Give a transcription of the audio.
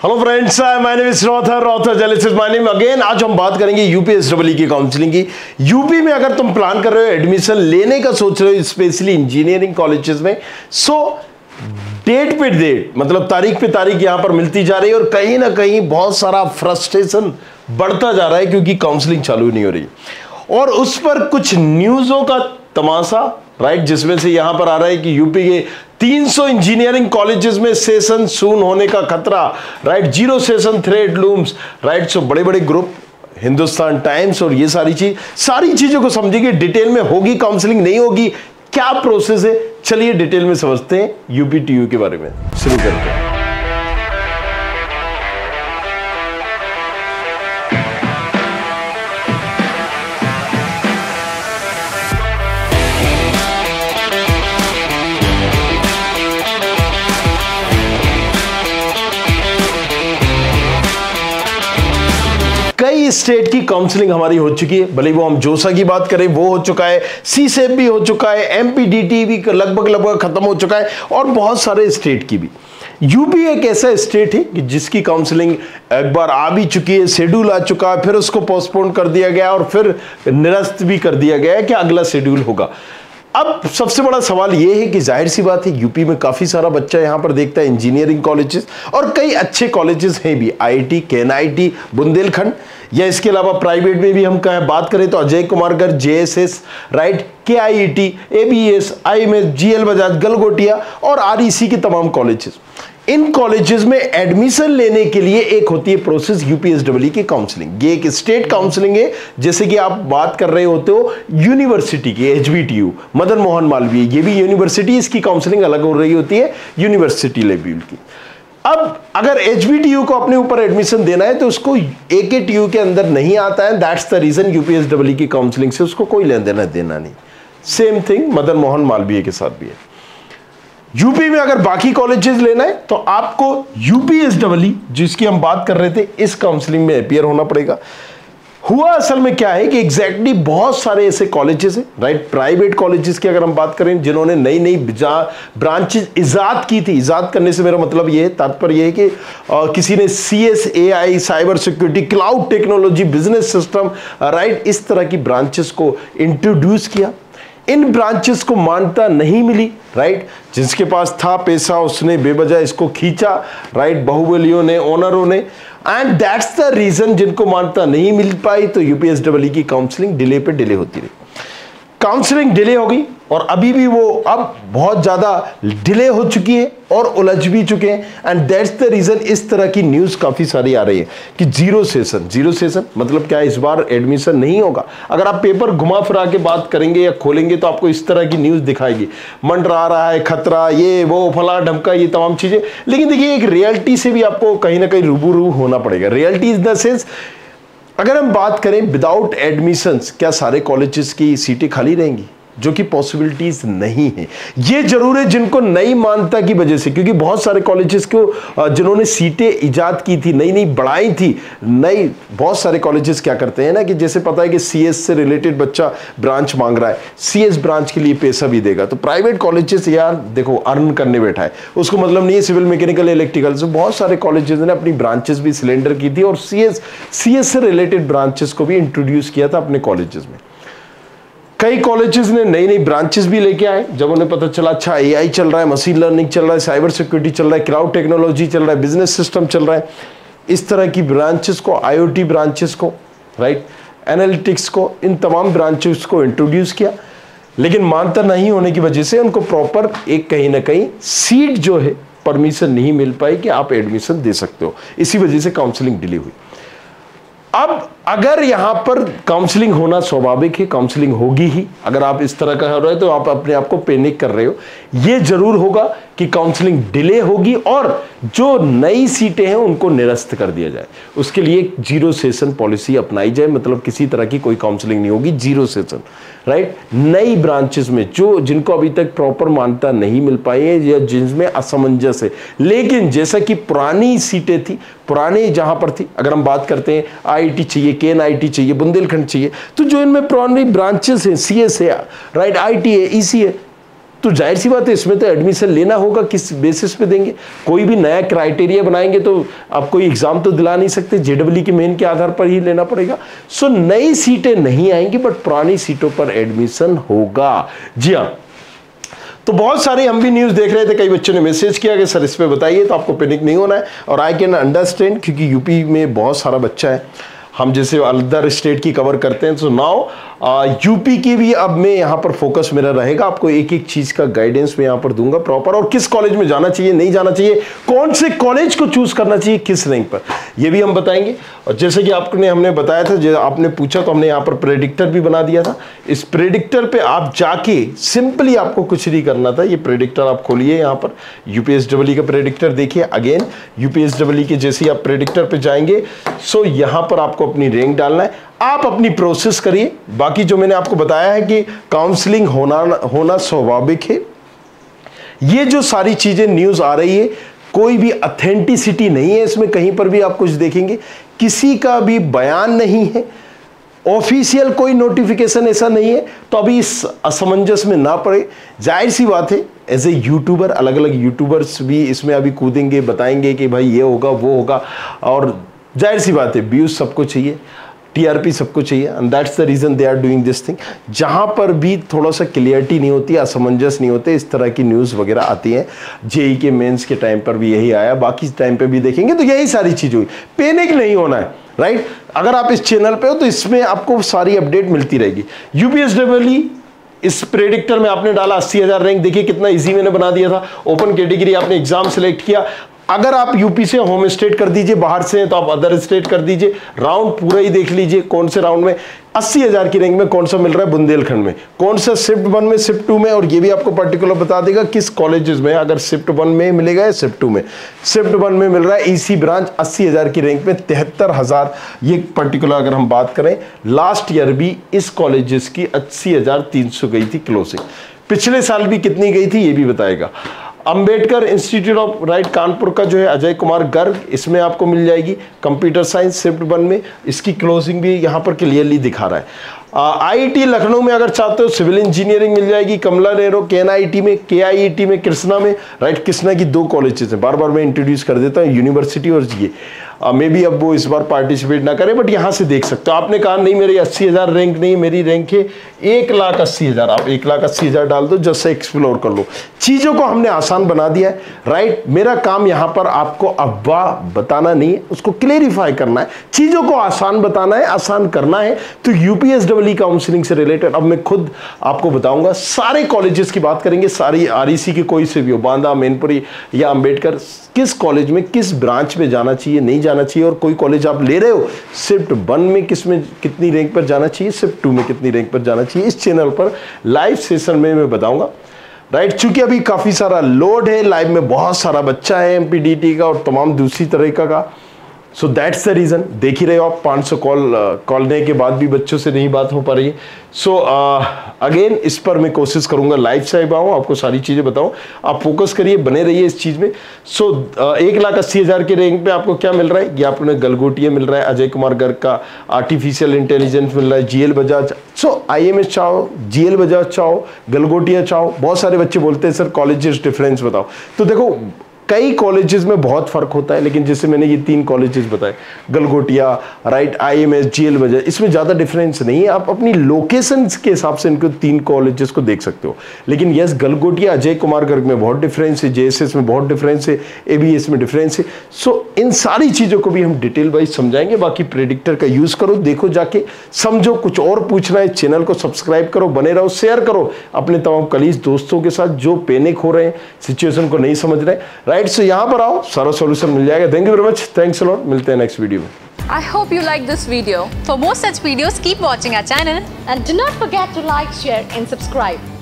Hello friends, my name is रॉथर journalist my name again. आज हम बात करेंगे यूपीएसडब्ल्यू की काउंसलिंग की। यूपी में अगर तुम प्लान कर रहे हो, एडमिशन लेने का सोच रहे हो स्पेशली इंजीनियरिंग कॉलेजेस में, सो डेट पे डेट मतलब तारीख पे तारीख यहां पर मिलती जा रही है और कहीं ना कहीं बहुत सारा फ्रस्ट्रेशन बढ़ता जा रहा है क्योंकि काउंसलिंग चालू नहीं हो रही और उस पर कुछ न्यूज़ों का तमाशा, राइट, जिसमें से यहां पर आ रहा है कि यूपी के 300 इंजीनियरिंग कॉलेजेस में सेशन सून होने का खतरा, right, zero session threat looms, right. So बड़े बड़े ग्रुप, हिंदुस्तान टाइम्स और ये सारी चीजों को समझेंगे डिटेल में। होगी काउंसलिंग, नहीं होगी, क्या प्रोसेस है, चलिए डिटेल में समझते हैं यूपीटीयू के बारे में। शुरू करते हैं। कई स्टेट की काउंसलिंग हमारी हो चुकी है, भले वो हम जोसा की बात करें वो हो चुका है, सीसेप भी हो चुका है, एमपीडीटी भी लगभग खत्म हो चुका है और बहुत सारे स्टेट की भी। यूपी एक ऐसा स्टेट है कि जिसकी काउंसलिंग एक बार आ भी चुकी है, शेड्यूल आ चुका है, फिर उसको पोस्टपोन कर दिया गया और फिर निरस्त भी कर दिया गया है कि अगला शेड्यूल होगा। अब सबसे बड़ा सवाल यह है कि जाहिर सी बात है यूपी में काफी सारा बच्चा यहां पर देखता है इंजीनियरिंग कॉलेजेस और कई अच्छे कॉलेजेस हैं भी, आईआईटी, केएनआईटी, बुंदेलखंड, या इसके अलावा प्राइवेट में भी हम बात करें तो Ajay Kumar Garg, JSS, right, KIET, ABS, IMS, GL Bajaj, Galgotia और आरईसी के तमाम कॉलेजेस। इन कॉलेजेस में एडमिशन लेने के लिए एक होती है प्रोसेस यूपीएसडब्ल्यू की काउंसलिंग। ये एक स्टेट काउंसलिंग है, जैसे कि आप बात कर रहे होते हो यूनिवर्सिटी की, एचबीटीयू, मदन मोहन मालवीय, ये भी यूनिवर्सिटी, इसकी काउंसलिंग अलग हो रही होती है यूनिवर्सिटी लेवल की। अब अगर एचबीटीयू को अपने ऊपर एडमिशन देना है तो उसको एकेटीयू के अंदर नहीं आता है, दैट्स द रीजन यूपीएसडब्ल्यू की काउंसलिंग से उसको कोई लेन देना नहीं। सेम थिंग मदन मोहन मालवीय के साथ भी है। यूपी में अगर बाकी कॉलेजेस लेना है तो आपको यूपीएसडब्ल्यू जिसकी हम बात कर रहे थे इस काउंसलिंग में अपीयर होना पड़ेगा। हुआ असल में क्या है कि एग्जैक्टली बहुत सारे ऐसे कॉलेजेस हैं, राइट, प्राइवेट कॉलेजेस की अगर हम बात करें जिन्होंने नई नई ब्रांचेस इजाद की थी। इजाद करने से मेरा मतलब ये है, तात्पर्य ये है कि किसी ने CSAI, cyber security, cloud technology, business system, right, इस तरह की ब्रांचेस को इंट्रोड्यूस किया। इन ब्रांचेस को मान्यता नहीं मिली, राइट, जिसके पास था पैसा उसने बेवजह इसको खींचा, राइट, बाहुबलियों ने, ओनरों ने, एंड दैट्स द रीजन जिनको मान्यता नहीं मिल पाई तो यूपीएसडब्ल्यू की काउंसलिंग डिले पे डिले होती रही। काउंसलिंग डिले हो गई और अभी भी वो अब बहुत ज्यादा डिले हो चुकी है और उलझ भी चुके हैं एंड दैट्स द रीजन इस तरह की न्यूज काफी सारी आ रही है कि जीरो सेशन मतलब क्या है, इस बार एडमिशन नहीं होगा। अगर आप पेपर घुमा फिरा के बात करेंगे या खोलेंगे तो आपको इस तरह की न्यूज दिखाएगी, मंडरा रहा है खतरा, ये वो फला ढमका, ये तमाम चीजें। लेकिन देखिए एक रियलिटी से भी आपको कहीं ना कहीं रूबरू होना पड़ेगा। रियलिटी इज द सेंस, अगर हम बात करें विदाउट एडमिशंस क्या सारे कॉलेजेस की सीटें खाली रहेंगी, जो कि पॉसिबिलिटीज नहीं है। ये जरूर है जिनको नई मान्यता की वजह से, क्योंकि बहुत सारे कॉलेजेस को जिन्होंने सीटें इजाद की थी, नई नई बढ़ाई थी, नई, बहुत सारे कॉलेजेस क्या करते हैं ना कि जैसे पता है कि सीएस से रिलेटेड बच्चा ब्रांच मांग रहा है, सीएस ब्रांच के लिए पैसा भी देगा, तो प्राइवेट कॉलेजेस यार देखो अर्न करने बैठा है, उसको मतलब नहीं है सिविल, मैकेनिकल, इलेक्ट्रिकल से बहुत सारे कॉलेजेस ने अपनी ब्रांचेस भी सिलेंडर की थी और सीएस से रिलेटेड ब्रांचेस को भी इंट्रोड्यूस किया था अपने कॉलेजेस में। कई कॉलेजेस ने नई नई ब्रांचेस भी लेके आए जब उन्हें पता चला अच्छा एआई चल रहा है, मशीन लर्निंग चल रहा है, साइबर सिक्योरिटी चल रहा है, क्लाउड टेक्नोलॉजी चल रहा है, बिजनेस सिस्टम चल रहा है। इस तरह की ब्रांचेस को, आईओटी ब्रांचेस को, राइट, एनालिटिक्स को, इन तमाम ब्रांचेस को इंट्रोड्यूस किया। लेकिन मान्यता नहीं होने की वजह से उनको प्रॉपर एक कहीं ना कहीं सीट जो है परमिशन नहीं मिल पाई कि आप एडमिशन दे सकते हो। इसी वजह से काउंसलिंग डिले हुई। अब अगर यहां पर काउंसलिंग होना स्वाभाविक है, काउंसलिंग होगी ही। अगर आप इस तरह का हो रहे हो तो आप अपने आप को पैनिक कर रहे हो। यह जरूर होगा कि काउंसलिंग डिले होगी और जो नई सीटें हैं उनको निरस्त कर दिया जाए। उसके लिए जीरो सेशन पॉलिसी अपनाई जाए, मतलब किसी तरह की कोई काउंसलिंग नहीं होगी, जीरो सेशन, राइट। नई ब्रांचेस में जो जिनको अभी तक प्रॉपर मान्यता नहीं मिल पाई है या जिनमें असमंजस है, लेकिन जैसा कि पुरानी सीटें थी, पुराने जहां पर थी, अगर हम बात करते हैं आईआईटी चाहिए, केएनआईटी चाहिए, बुंदेलखंड चाहिए, तो जो इनमें पुरानी ब्रांचेस हैं, सीएस है, राइट, आईटी है, ईसी है, तो जाहिर सी बात है इसमें तो एडमिशन लेना होगा, किस बेसिस पे देंगे? कोई भी नया क्राइटेरिया बनाएंगे तो आप कोई एग्जाम तो दिला नहीं सकते, जेडब्ल्यू के मेन के आधार पर ही लेना पड़ेगा। सो नई सीटें नहीं आएंगी बट पुरानी सीटों पर एडमिशन होगा। जी हाँ, तो बहुत सारे हम भी न्यूज़ देख रहे थे, कई बच्चों ने मैसेज किया कि सर इस पे बताइए, तो आपको पैनिक नहीं होना है। और आई कैन अंडरस्टैंड, क्योंकि यूपी में बहुत सारा बच्चा है, हम जैसे अदर स्टेट की कवर करते हैं, तो नाउ यूपी की भी अब मैं यहाँ पर फोकस मेरा रहेगा। आपको एक एक चीज का गाइडेंस मैं यहाँ पर दूंगा प्रॉपर, और किस कॉलेज में जाना चाहिए, नहीं जाना चाहिए, कौन से कॉलेज को चूज करना चाहिए, किस रैंक पर, ये भी हम बताएंगे। और जैसे कि हमने बताया था, जो आपने पूछा तो हमने यहाँ पर प्रेडिक्टर भी बना दिया था। इस प्रेडिक्टर पे आप जाके सिंपली आपको कुछ नहीं करना था, ये प्रेडिक्टर आप खोलिए, यहाँ पर यूपीएसडब्ल्यू का प्रेडिक्टर देखिए। अगेन यूपीएसडब्ल्यू के जैसे ही आप प्रेडिक्टर पे जाएंगे, सो यहाँ पर आपको अपनी रैंक डालना है, आप अपनी प्रोसेस करिए। बाकी जो मैंने आपको बताया है कि काउंसलिंग होना स्वाभाविक है, ये जो सारी चीजें न्यूज आ रही है, कोई भी ऑथेंटिसिटी नहीं है इसमें, कहीं पर भी आप कुछ देखेंगे किसी का भी बयान नहीं है, ऑफिशियल कोई नोटिफिकेशन ऐसा नहीं है। तो अभी इस असमंजस में ना पड़े। जाहिर सी बात है, एज ए यूट्यूबर, अलग अलग यूट्यूबर्स भी इसमें अभी कूदेंगे, बताएंगे कि भाई ये होगा वो होगा, और जाहिर सी बात है व्यूज सबको चाहिए, टीआरपी सबको चाहिए, and that's the reason they are doing this thing. जहां पर भी थोड़ा सा क्लियरिटी नहीं होती, असमंजस नहीं होते, इस तरह की न्यूज़ वगैरह आती हैं। जेई के मेंस के टाइम पर भी यही आया, बाकी टाइम पे भी देखेंगे तो यही सारी चीज़ हुई। पैनिक नहीं होना है, राइट? अगर आप इस चैनल पे हो तो इसमें आपको सारी अपडेट मिलती रहेगी। यूपीएसडब्ल्यू इस प्रेडिक्टर में आपने डाला 80,000 रैंक, देखिए कितना इजी मैंने बना दिया था। ओपन कैटेगरी आपने एग्जाम सेलेक्ट किया, अगर आप यूपी से होम स्टेट कर दीजिए, बाहर से हैं तो आप अदर स्टेट कर दीजिए। राउंड पूरा ही देख लीजिए, कौन से राउंड में 80,000 की रैंक में कौन सा मिल रहा है, बुंदेलखंड में, कौन सा शिफ्ट 1 में, शिफ्ट 2 में, और ये भी आपको पर्टिकुलर बता देगा किस कॉलेजेस में, अगर शिफ्ट 1 में मिलेगा या शिफ्ट 2 में। शिफ्ट 1 में मिल रहा है ईसी ब्रांच 80,000 की रैंक में 73,000, ये पर्टिकुलर अगर हम बात करें, लास्ट ईयर भी इस कॉलेजेस की 80,300 गई थी क्लोजिंग, पिछले साल भी कितनी गई थी ये भी बताएगा। Ambedkar institute of right Kanpur का जो है अजय कुमार गर्ग, इसमें आपको मिल जाएगी कंप्यूटर साइंस शिफ्ट 1 में, इसकी क्लोजिंग भी यहाँ पर क्लियरली दिखा रहा है। आईआईटी लखनऊ में अगर चाहते हो सिविल इंजीनियरिंग मिल जाएगी, कमला नेहरू केएनआईटी में, केआईईटी में, कृष्णा में, राइट? कृष्णा की 2 कॉलेजेस हैं, बार बार मैं इंट्रोड्यूस कर देता हूँ, यूनिवर्सिटी और ये मे बी अब वो इस बार पार्टिसिपेट ना करें, बट यहाँ से देख सकते हो। आपने कहा नहीं मेरी 80,000 रैंक नहीं, मेरी रैंक है 1,80,000, आप 1,80,000 डाल दो, जस्ट एक्सप्लोर कर लो। चीज़ों को हमने आसान बना दिया है, राइट? मेरा काम यहाँ पर आपको अफवाह बताना नहीं है, उसको क्लेरिफाई करना है, चीज़ों को आसान बताना है, आसान करना है। तो यूपीएसडब्ल्यू काउंसलिंग से रिलेटेड अब मैं खुद आपको बताऊंगा, सारे कॉलेजेस की बात करेंगे, सारी आरईसी की कोई से भी हो, बांदा, मैनपुरी या अंबेडकर, किस कॉलेज में किस ब्रांच में जाना चाहिए, नहीं जाना चाहिए, और कोई कॉलेज आप ले रहे हो शिफ्ट 1 में किसमें कितनी रैंक पर जाना चाहिए, शिफ्ट 2 में कितनी रैंक पर जाना चाहिए, इस चैनल पर लाइव सेशन में मैं बताऊंगा, राइट? चूंकि अभी काफी सारा लोड है, लाइव में बहुत सारा बच्चा है एमपीडीटी का और तमाम दूसरी तरीका का, सो दैट्स द रीजन। देख ही रहे हो आप 500 कॉल लेने के बाद भी बच्चों से नहीं बात हो पा रही है। सो अगेन इस पर मैं कोशिश करूंगा लाइव से आऊँ, आपको सारी चीज़ें बताऊं, आप फोकस करिए, बने रहिए इस चीज़ में। सो 1,80,000 के रैंक पे आपको क्या मिल रहा है, ये आपने गलगोटिया मिल रहा है, अजय कुमार गर्ग का आर्टिफिशियल इंटेलिजेंस मिल रहा है, जीएल बजाज, सो आईएमएस चाहो, जीएल बजाज चाहो, गलगोटिया चाहो। बहुत सारे बच्चे बोलते हैं सर कॉलेजेस डिफरेंस बताओ, तो देखो कई कॉलेजेस में बहुत फर्क होता है, लेकिन जैसे मैंने ये 3 कॉलेजेस बताए, Galgotia, right, IMS, GL Bajaj, इसमें ज़्यादा डिफरेंस नहीं है। आप अपनी लोकेशन के हिसाब से इनको 3 कॉलेजेस को देख सकते हो। लेकिन यस, गलगोटिया अजय कुमार गर्ग में बहुत डिफरेंस है, जेएसएस में बहुत डिफरेंस है, एबीएस में डिफरेंस है। सो इन सारी चीज़ों को भी हम डिटेल वाइज समझाएंगे। बाकी प्रेडिक्टर का यूज़ करो, देखो, जाके समझो, कुछ और पूछना है चैनल को सब्सक्राइब करो, बने रहो, शेयर करो अपने तमाम कलीग दोस्तों के साथ जो पैनिक हो रहे हैं, सिचुएशन को नहीं समझ रहे, राइट? सो यहाँ पर आओ, सारा सॉल्यूशन मिल जाएगा। Thank you very much, thanks a lot, मिलते हैं नेक्स्ट वीडियो में। I hope you like this video. For more such videos, keep watching our channel and do not forget to like, share and subscribe.